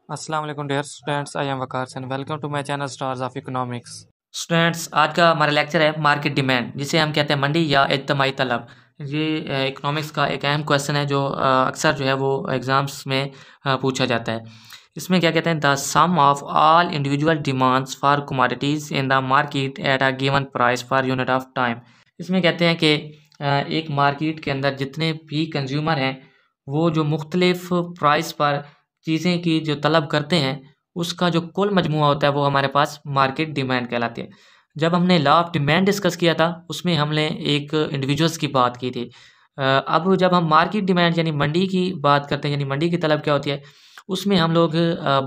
अस्सलाम वालेकुम dear students, I am Waqar and welcome to my channel stars of economics. Students, आज का हमारा लेक्चर है मार्केट डिमांड, जिसे हम कहते हैं मंडी या इज्तिमाई तलब। ये इकोनॉमिक्स का एक अहम क्वेश्चन है जो अक्सर जो है वो एग्जाम्स में पूछा जाता है। इसमें क्या कहते हैं, the sum of all individual demands for commodities in the market at a given price for unit of time. इसमें कहते हैं कि एक मार्केट के अंदर जितने भी कंज्यूमर हैं वो जो मुख्तलिफ प्राइस पर चीज़ें की जो तलब करते हैं उसका जो कुल मजमूआ होता है वो हमारे पास मार्केट डिमांड कहलाती है। जब हमने लॉ ऑफ डिमांड डिस्कस किया था उसमें हमने एक इंडिविजुअल्स की बात की थी। अब जब हम मार्केट डिमांड यानी मंडी की बात करते हैं, यानी मंडी की तलब क्या होती है, उसमें हम लोग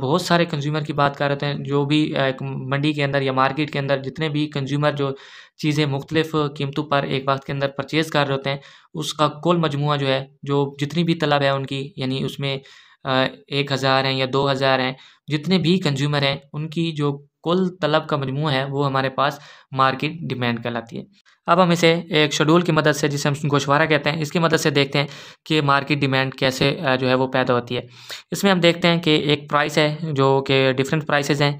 बहुत सारे कंज्यूमर की बात कर रहे हैं। जो भी एक मंडी के अंदर या मार्केट के अंदर जितने भी कंज्यूमर जो चीज़ें मुख्तलिफ कीमतों पर एक वक्त के अंदर परचेज़ कर रहे होते हैं उसका कुल मजमूआ जो है, जो जितनी भी तलब है उनकी, यानी उसमें 1000 हैं या 2000 हैं, जितने भी कंज्यूमर हैं उनकी जो कुल तलब का मजमूआ है वो हमारे पास मार्केट डिमांड कहलाती है। अब हम इसे एक शेड्यूल की मदद से, जिसे हम गोशवारा कहते हैं, इसकी मदद से देखते हैं कि मार्केट डिमांड कैसे जो है वो पैदा होती है। इसमें हम देखते हैं कि एक प्राइस है जो कि डिफरेंट प्राइसेस हैं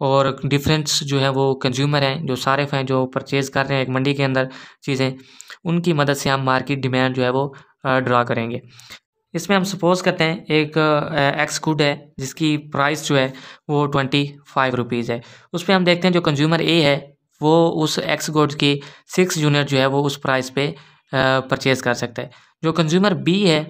और डिफरेंट्स जो है वो कंज्यूमर हैं, जो सारिफ हैं, जो परचेज़ कर रहे हैं एक मंडी के अंदर चीज़ें, उनकी मदद से हम मार्केट डिमांड जो है वो ड्रा करेंगे। इसमें हम सपोज़ करते हैं एक एक्स गुड है जिसकी प्राइस जो है वो 25 रुपीज़ है। उस पे हम देखते हैं जो कंज्यूमर ए है वो उस एक्स गुड की 6 यूनिट जो है वो उस प्राइस पे परचेज़ कर सकता है। जो कंज्यूमर बी है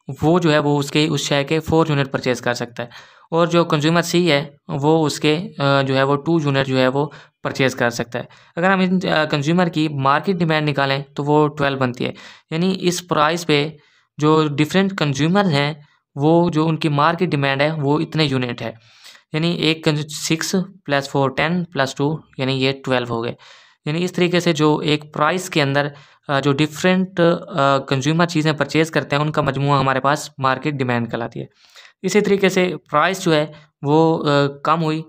वो जो है वो उसके उस शय के 4 यूनिट परचेज़ कर सकता है, और जो कंज्यूमर सी है वो उसके जो है वो 2 यूनिट जो है वो परचेज़ कर सकता है। अगर हम इन कंज्यूमर की मार्केट डिमांड निकालें तो वो 12 बनती है। यानी इस प्राइस पे जो डिफरेंट कंज्यूमर हैं वो जो उनकी मार्केट डिमांड है वो इतने यूनिट है। यानी एक 6 + 4 10 + 2 यानी ये 12 हो गए। यानी इस तरीके से जो एक प्राइस के अंदर जो डिफरेंट कंज्यूमर चीज़ें परचेज़ करते हैं उनका मजमूआ हमारे पास मार्केट डिमांड कहलाती है। इसी तरीके से प्राइस जो है वो कम हुई,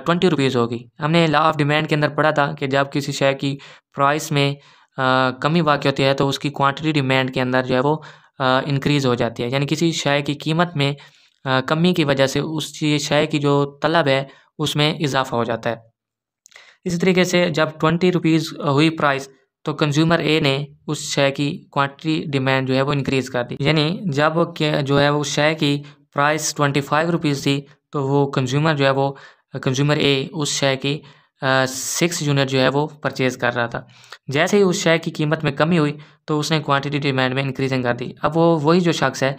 20 रुपीज़ होगी। हमने लॉ ऑफ डिमांड के अंदर पढ़ा था कि जब किसी शय की प्राइस में कमी वाक़ होती है तो उसकी क्वांटिटी डिमांड के अंदर जो है वो इंक्रीज़ हो जाती है। यानी किसी शय की कीमत में कमी की वजह से उस शय की जो तलब है उसमें इज़ाफ़ा हो जाता है। इसी तरीके से जब 20 रुपीज़ हुई प्राइस तो कंज्यूमर ए ने उस शय की क्वांटिटी डिमांड जो है वो इंक्रीज़ कर दी। यानी जब जो है वो शय की प्राइस 25 रुपीज़ थी तो वो कंज्यूमर जो है वो कंज्यूमर ए उस शय की 6 यूनिट जो है वो परचेज़ कर रहा था। जैसे ही उस शय की कीमत में कमी हुई तो उसने क्वांटिटी डिमांड में इंक्रीजिंग कर दी। अब वो वही जो शख्स है,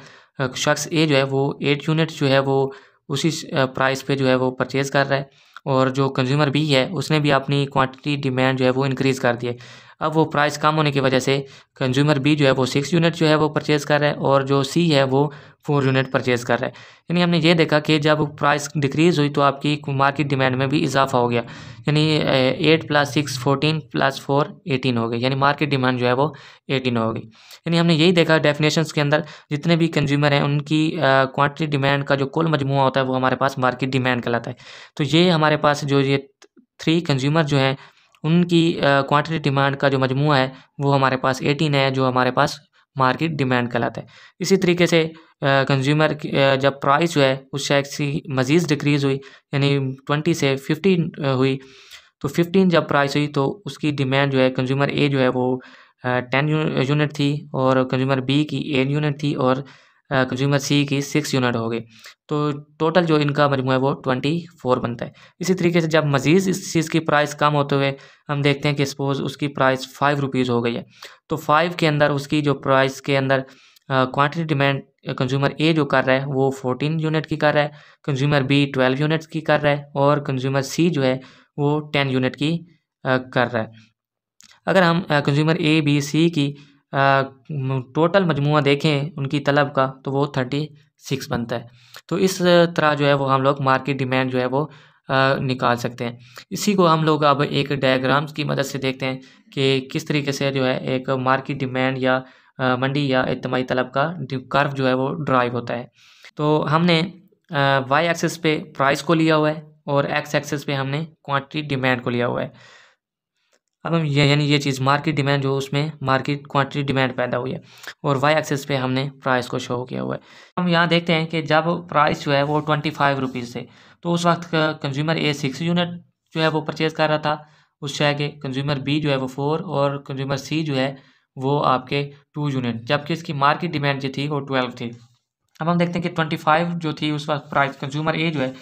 शख्स ए जो है वो 8 यूनिट जो है वो उसी प्राइस पे जो है वो परचेज़ कर रहा है, और जो कंज्यूमर बी है उसने भी अपनी क्वांटिटी डिमांड जो है वो इंक्रीज़ कर दी है। अब वो प्राइस कम होने की वजह से कंज्यूमर बी जो है वो 6 यूनिट जो है वो परचेज़ कर रहा है, और जो सी है वो 4 यूनिट परचेज़ कर रहा है। यानी हमने ये देखा कि जब प्राइस डिक्रीज़ हुई तो आपकी मार्केट डिमांड में भी इज़ाफ़ा हो गया। यानी 8 + 6 14 + 4 18 हो गई। यानी मार्केट डिमांड जो है वो 18 हो गई। यानी हमने यही देखा डेफिनेशंस के अंदर जितने भी कंज्यूमर हैं उनकी क्वांटिटी डिमांड का जो कुल मजमूआ होता है वो हमारे पास मार्केट डिमांड कहलाता है। तो ये हमारे पास जो ये 3 कंज्यूमर जो हैं उनकी क्वांटिटी डिमांड का जो मजमूआ है वो हमारे पास 18 है, जो हमारे पास मार्केट डिमांड कहलाता है। इसी तरीके से कंज्यूमर की जब प्राइस जो है उस शय की मज़ीद डिक्रीज़ हुई, यानी 20 से 15 हुई, तो 15 जब प्राइस हुई तो उसकी डिमांड जो है कंज्यूमर ए जो है वो 10 यूनिट थी, और कंज्यूमर बी की 8 यूनिट थी, और कंज्यूमर सी की 6 यूनिट हो गई। तो टोटल जो इनका मजमूआ है वो 24 बनता है। इसी तरीके से जब मज़ीद इस चीज़ की प्राइस कम होते हुए हम देखते हैं कि सपोज़ उसकी प्राइस 5 रुपीज़ हो गई है, तो 5 के अंदर उसकी जो प्राइस के अंदर क्वांटिटी डिमांड कंज्यूमर ए जो कर रहा है वो 14 यूनिट की कर रहा है, कंज्यूमर बी 12 यूनिट्स की कर रहा है, और कंज्यूमर सी जो है वो 10 यूनिट की कर रहा है। अगर हम कंज्यूमर ए बी सी की टोटल मजमूआ देखें उनकी तलब का तो वो 36 बनता है। तो इस तरह जो है वो हम लोग मार्केट डिमांड जो है वो निकाल सकते हैं। इसी को हम लोग अब एक डायग्राम्स की मदद से देखते हैं कि किस तरीके से जो है एक मार्केट डिमांड या मंडी या इज्तिमाई तलब का कर्व जो है वो ड्राइव होता है। तो हमने वाई एक्सिस पे प्राइस को लिया हुआ है और एक्स एक्सिस पे हमने क्वांटिटी डिमांड को लिया हुआ है। अब हम ये यानी ये चीज़ मार्केट डिमांड जो उसमें मार्केट क्वांटिटी डिमांड पैदा हुई है और वाई एक्सिस पे हमने प्राइस को शो किया हुआ है। हम यहाँ देखते हैं कि जब प्राइस जो है वो 25 रुपीज़ थे तो उस वक्त कंज्यूमर ए 6 यूनिट जो है वो परचेज़ कर रहा था उस चाय के, कंज्यूमर बी जो है वो 4 और कंज्यूमर सी जो है वो आपके 2 यूनिट, जबकि इसकी मार्केट डिमांड जो थी वो 12 थी। अब हम देखते हैं कि 25 जो थी उस वक्त प्राइस कंज्यूमर ए जो है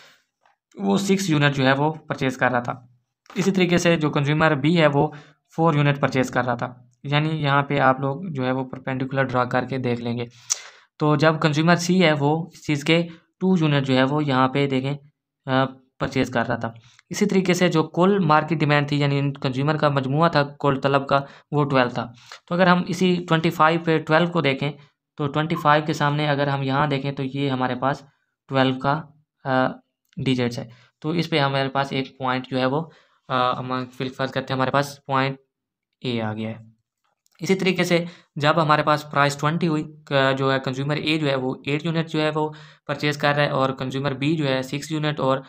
वो 6 यूनिट जो है वो परचेज़ कर रहा था। इसी तरीके से जो कंज्यूमर बी है वो 4 यूनिट परचेज़ कर रहा था। यानी यहाँ पे आप लोग जो है वो परपेंडिकुलर ड्रा करके देख लेंगे। तो जब कंज्यूमर सी है वो इस चीज़ के 2 यूनिट जो है वो यहाँ पे देखें परचेज़ कर रहा था। इसी तरीके से जो कुल मार्केट डिमांड थी यानी कंज्यूमर का मजमुआ था कुल तलब का वो 12 था। तो अगर हम इसी 25 पे 12 को देखें तो 25 के सामने अगर हम यहाँ देखें तो ये हमारे पास 12 का डिजिट्स है। तो इस पे हमारे पास एक पॉइंट जो है वो हम फर्ज करते हैं हमारे पास पॉइंट ए आ गया है। इसी तरीके से जब हमारे पास प्राइस 20 हुई जो है कंज्यूमर ए जो है वो 8 यूनिट जो है वो परचेज़ कर रहा है और कंज्यूमर बी जो है 6 यूनिट और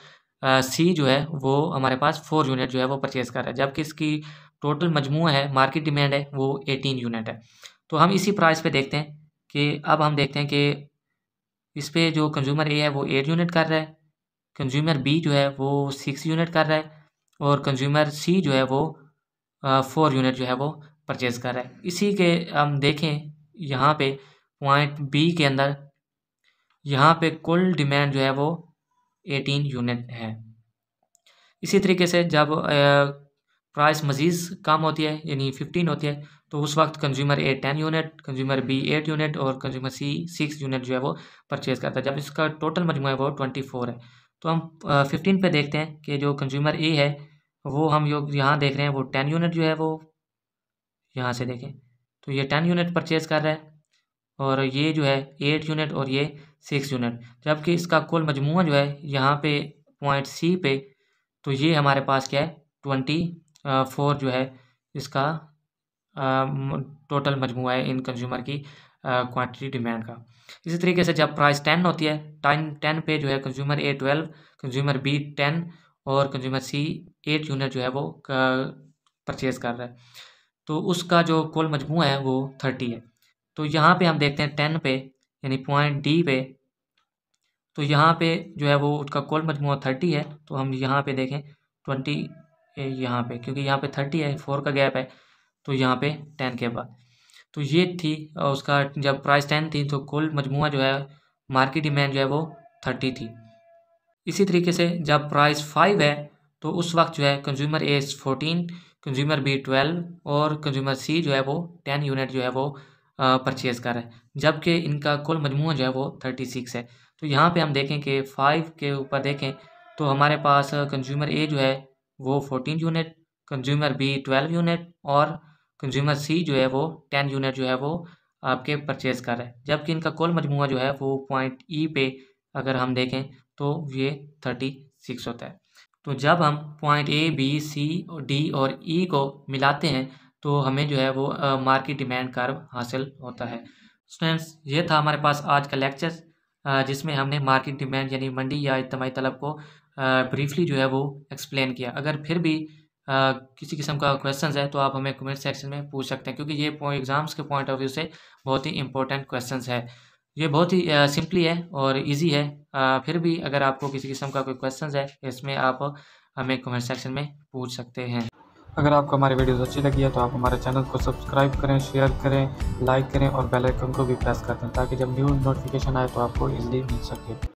सी जो है वो हमारे पास 4 यूनिट जो है वो परचेज़ कर रहा है, जबकि इसकी टोटल मजमूआ है मार्केट डिमांड है वो 18 यूनिट है। तो हम इसी प्राइस पे देखते हैं कि अब हम देखते हैं कि इस पे जो कंज्यूमर ए है वो 8 यूनिट कर रहा है, कंज्यूमर बी जो है वो 6 यूनिट कर रहा है और कंज्यूमर सी जो है वो 4 यूनिट जो है वो परचेज़ कर रहा है। इसी के हम देखें यहाँ पे पॉइंट बी के अंदर यहाँ पे कुल डिमांड जो है वो 18 यूनिट है। इसी तरीके से जब प्राइस मज़ीद कम होती है यानी 15 होती है तो उस वक्त consumer A 10 unit, consumer B 8 unit और कंज्यूमर सी 6 यूनिट जो है वो परचेज़ करता है, जब इसका टोटल मजमूआ है वो 24 है। तो हम 15 पे देखते हैं कि जो कंज्यूमर ए है वो हम यहाँ देख रहे हैं वो 10 यूनिट जो है वो यहाँ से देखें तो ये 10 यूनिट परचेज़ कर रहा है और ये जो है 8 यूनिट और ये 6 यूनिट, जबकि इसका कुल मजमूआ जो है यहाँ पे पॉइंट सी पे तो ये हमारे पास क्या है 24 जो है इसका टोटल मजमूआ है इन कंज्यूमर की क्वांटिटी डिमांड का। इसी तरीके से जब प्राइस 10 होती है 10 पे जो है कंज्यूमर ए 12, कंज्यूमर बी 10 और कंज्यूमर सी 8 यूनिट जो है वो परचेज़ कर रहा है, तो उसका जो कुल मजमूआ है वो 30 है। तो यहाँ पे हम देखते हैं 10 पे यानी पॉइंट डी पे तो यहाँ पे जो है वो उसका कुल मजमूआ 30 है। तो हम यहाँ पे देखें 20 यहाँ पे क्योंकि यहाँ पे 30 है 4 का गैप है तो यहाँ पे 10 के बाद तो ये थी उसका जब प्राइस 10 थी तो कुल मजमूआ जो है मार्केट डिमांड जो है वो 30 थी। इसी तरीके से जब प्राइस 5 है तो उस वक्त जो है कंज्यूमर ए 14, कंज्यूमर बी 12 और कंज्यूमर सी जो है वो 10 यूनिट जो है वो परचेज़ कर रहा है, जबकि इनका कुल मजमूआ जो है वो 36 है। तो यहाँ पे हम देखें कि 5 के ऊपर देखें तो हमारे पास कंज्यूमर ए जो है वो 14 यूनिट, कंज्यूमर बी 12 यूनिट और कंज्यूमर सी जो है वो 10 यूनिट जो है वो आपके परचेज़ कर रहा है, जबकि इनका कुल मजमूआ जो है वो पॉइंट ई पे अगर हम देखें तो ये 36 होता है। तो जब हम point A B C D और ई को मिलाते हैं तो हमें जो है वो मार्केट डिमांड कर्व हासिल होता है। स्टूडेंट्स ये था हमारे पास आज का लेक्चर जिसमें हमने मार्केट डिमांड यानी मंडी या इज्तिमाई तलब को ब्रीफली जो है वो एक्सप्लेन किया। अगर फिर भी किसी किस्म का क्वेश्चंस है तो आप हमें कमेंट सेक्शन में पूछ सकते हैं, क्योंकि ये एग्ज़ाम्स के पॉइंट ऑफ व्यू से बहुत ही इंपॉर्टेंट क्वेश्चंस है। ये बहुत ही सिंपली है और इजी है। फिर भी अगर आपको किसी किस्म का कोई क्वेश्चंस है इसमें आप हमें कमेंट सेक्शन में पूछ सकते हैं। अगर आपको हमारी वीडियोस अच्छी लगी है तो आप हमारे चैनल को सब्सक्राइब करें, शेयर करें, लाइक करें और बेल आइकन को भी प्रेस कर दें ताकि जब न्यू नोटिफिकेशन आए तो आपको इजीली मिल सके।